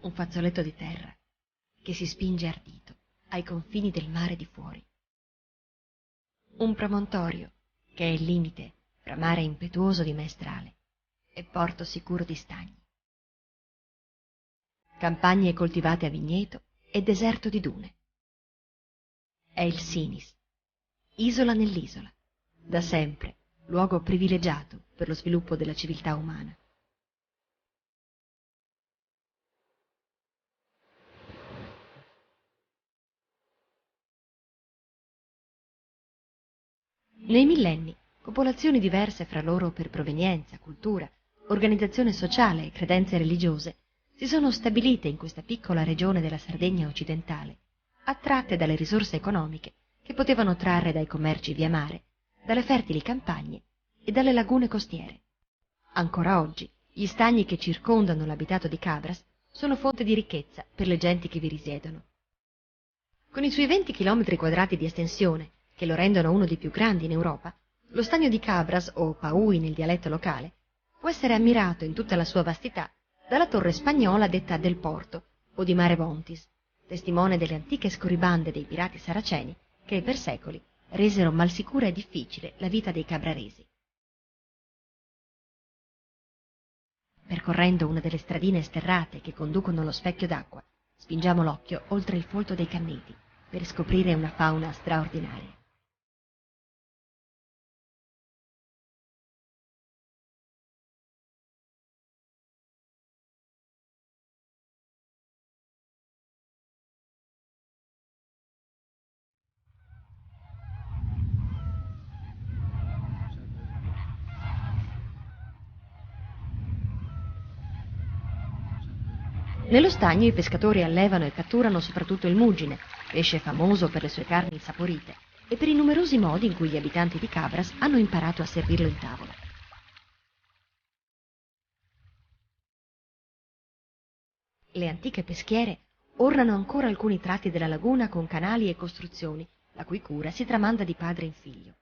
un fazzoletto di terra che si spinge ardito ai confini del mare di fuori. Un promontorio che è il limite fra mare impetuoso di maestrale e porto sicuro di stagni. Campagne coltivate a vigneto e deserto di dune. È il Sinis, isola nell'isola, da sempre luogo privilegiato per lo sviluppo della civiltà umana. Nei millenni, popolazioni diverse fra loro per provenienza, cultura, organizzazione sociale e credenze religiose si sono stabilite in questa piccola regione della Sardegna occidentale, attratte dalle risorse economiche che potevano trarre dai commerci via mare, dalle fertili campagne e dalle lagune costiere. Ancora oggi, gli stagni che circondano l'abitato di Cabras sono fonte di ricchezza per le genti che vi risiedono. Con i suoi 20 chilometri quadrati di estensione, che lo rendono uno dei più grandi in Europa, lo stagno di Cabras, o Paui nel dialetto locale, può essere ammirato in tutta la sua vastità dalla torre spagnola detta del Porto o di Mare Bontis, testimone delle antiche scorribande dei pirati saraceni che per secoli resero malsicura e difficile la vita dei cabraresi. Percorrendo una delle stradine sterrate che conducono allo specchio d'acqua, spingiamo l'occhio oltre il folto dei Canneti per scoprire una fauna straordinaria. Nello stagno i pescatori allevano e catturano soprattutto il muggine, pesce famoso per le sue carni saporite e per i numerosi modi in cui gli abitanti di Cabras hanno imparato a servirlo in tavola. Le antiche peschiere ornano ancora alcuni tratti della laguna con canali e costruzioni, la cui cura si tramanda di padre in figlio.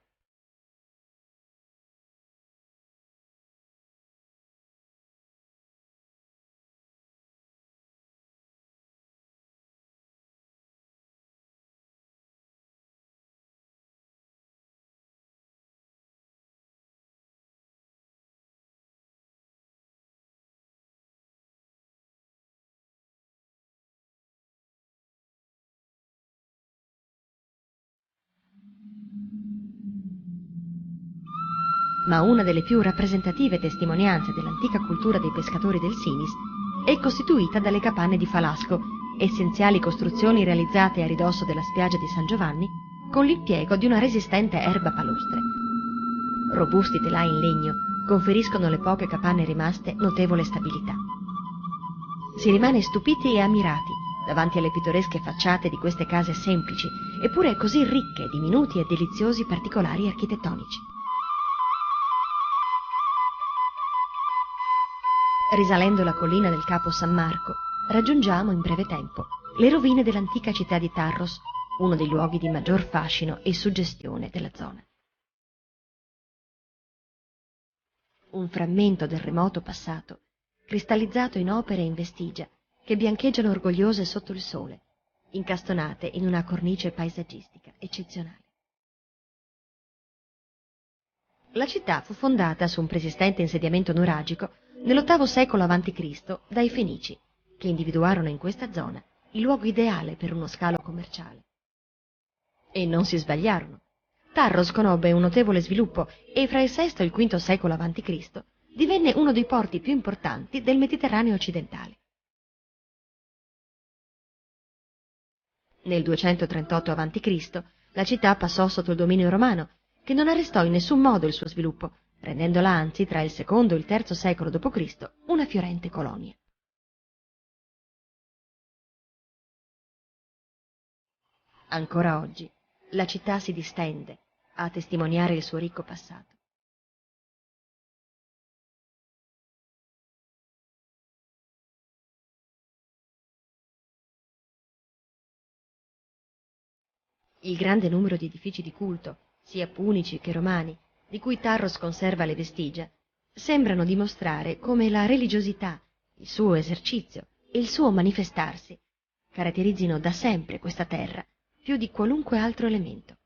Ma una delle più rappresentative testimonianze dell'antica cultura dei pescatori del Sinis è costituita dalle capanne di Falasco, essenziali costruzioni realizzate a ridosso della spiaggia di San Giovanni con l'impiego di una resistente erba palustre. Robusti telai in legno conferiscono alle poche capanne rimaste notevole stabilità. Si rimane stupiti e ammirati davanti alle pittoresche facciate di queste case semplici, eppure così ricche di minuti e deliziosi particolari architettonici. Risalendo la collina del Capo San Marco, raggiungiamo in breve tempo le rovine dell'antica città di Tarros, uno dei luoghi di maggior fascino e suggestione della zona. Un frammento del remoto passato, cristallizzato in opere e in vestigia, che biancheggiano orgogliose sotto il sole, incastonate in una cornice paesaggistica eccezionale. La città fu fondata su un preesistente insediamento nuragico nell'VIII secolo a.C. dai Fenici, che individuarono in questa zona il luogo ideale per uno scalo commerciale. E non si sbagliarono. Tarros conobbe un notevole sviluppo e fra il VI e il V secolo a.C. divenne uno dei porti più importanti del Mediterraneo occidentale. Nel 238 a.C. la città passò sotto il dominio romano, che non arrestò in nessun modo il suo sviluppo, rendendola anzi tra il II e il III secolo d.C. una fiorente colonia. Ancora oggi la città si distende a testimoniare il suo ricco passato. Il grande numero di edifici di culto, sia punici che romani, di cui Tarros conserva le vestigia, sembrano dimostrare come la religiosità, il suo esercizio e il suo manifestarsi caratterizzino da sempre questa terra più di qualunque altro elemento.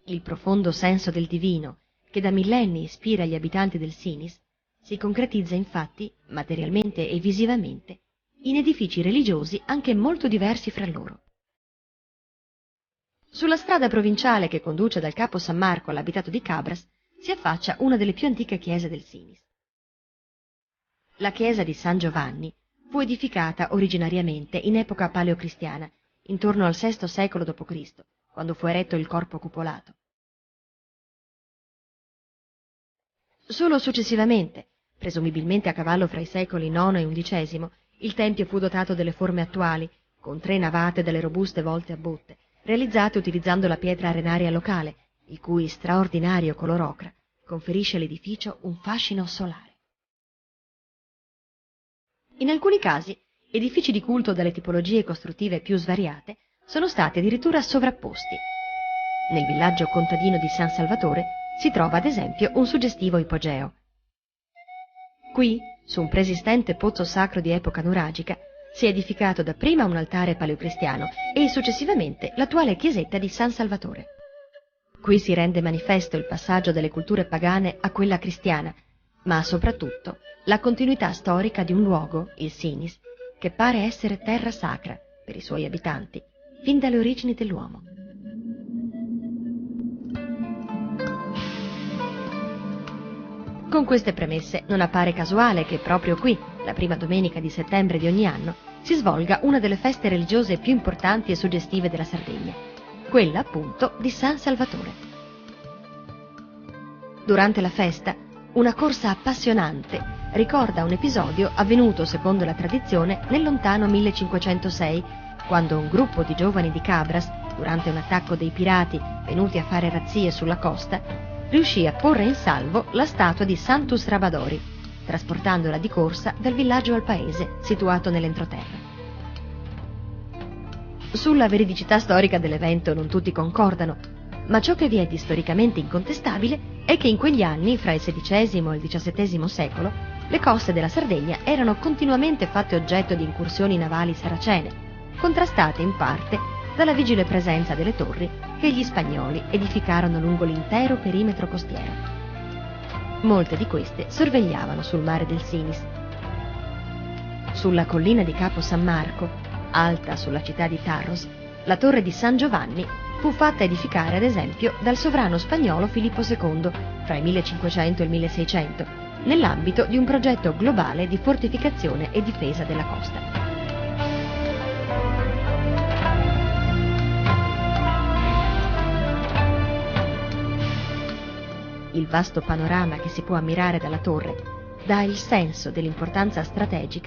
Il profondo senso del divino, che da millenni ispira gli abitanti del Sinis, si concretizza infatti, materialmente e visivamente, in edifici religiosi anche molto diversi fra loro. Sulla strada provinciale che conduce dal Capo San Marco all'abitato di Cabras si affaccia una delle più antiche chiese del Sinis. La chiesa di San Giovanni fu edificata originariamente in epoca paleocristiana, intorno al VI secolo d.C., quando fu eretto il corpo cupolato. Solo successivamente, presumibilmente a cavallo fra i secoli IX e XI, il tempio fu dotato delle forme attuali, con 3 navate dalle robuste volte a botte, realizzate utilizzando la pietra arenaria locale, il cui straordinario color ocra conferisce all'edificio un fascino solare. In alcuni casi, edifici di culto dalle tipologie costruttive più svariate sono stati addirittura sovrapposti. Nel villaggio contadino di San Salvatore si trova ad esempio un suggestivo ipogeo. Qui, su un preesistente pozzo sacro di epoca nuragica, si è edificato dapprima un altare paleocristiano e successivamente l'attuale chiesetta di San Salvatore. Qui si rende manifesto il passaggio dalle culture pagane a quella cristiana, ma soprattutto la continuità storica di un luogo, il Sinis, che pare essere terra sacra per i suoi abitanti, fin dalle origini dell'uomo. Con queste premesse non appare casuale che proprio qui, la prima domenica di settembre di ogni anno, si svolga una delle feste religiose più importanti e suggestive della Sardegna, quella appunto di San Salvatore. Durante la festa, una corsa appassionante ricorda un episodio avvenuto, secondo la tradizione, nel lontano 1506, quando un gruppo di giovani di Cabras, durante un attacco dei pirati venuti a fare razzie sulla costa, riuscì a porre in salvo la statua di Santus Rabadori, trasportandola di corsa dal villaggio al paese situato nell'entroterra. Sulla veridicità storica dell'evento non tutti concordano, ma ciò che vi è di storicamente incontestabile è che in quegli anni, fra il XVI e il XVII secolo, le coste della Sardegna erano continuamente fatte oggetto di incursioni navali saracene, contrastate in parte dalla vigile presenza delle torri che gli spagnoli edificarono lungo l'intero perimetro costiero. Molte di queste sorvegliavano sul mare del Sinis. Sulla collina di Capo San Marco, alta sulla città di Tarros, la torre di San Giovanni fu fatta edificare ad esempio dal sovrano spagnolo Filippo II fra il 1500 e il 1600, nell'ambito di un progetto globale di fortificazione e difesa della costa. Il vasto panorama che si può ammirare dalla torre dà il senso dell'importanza strategica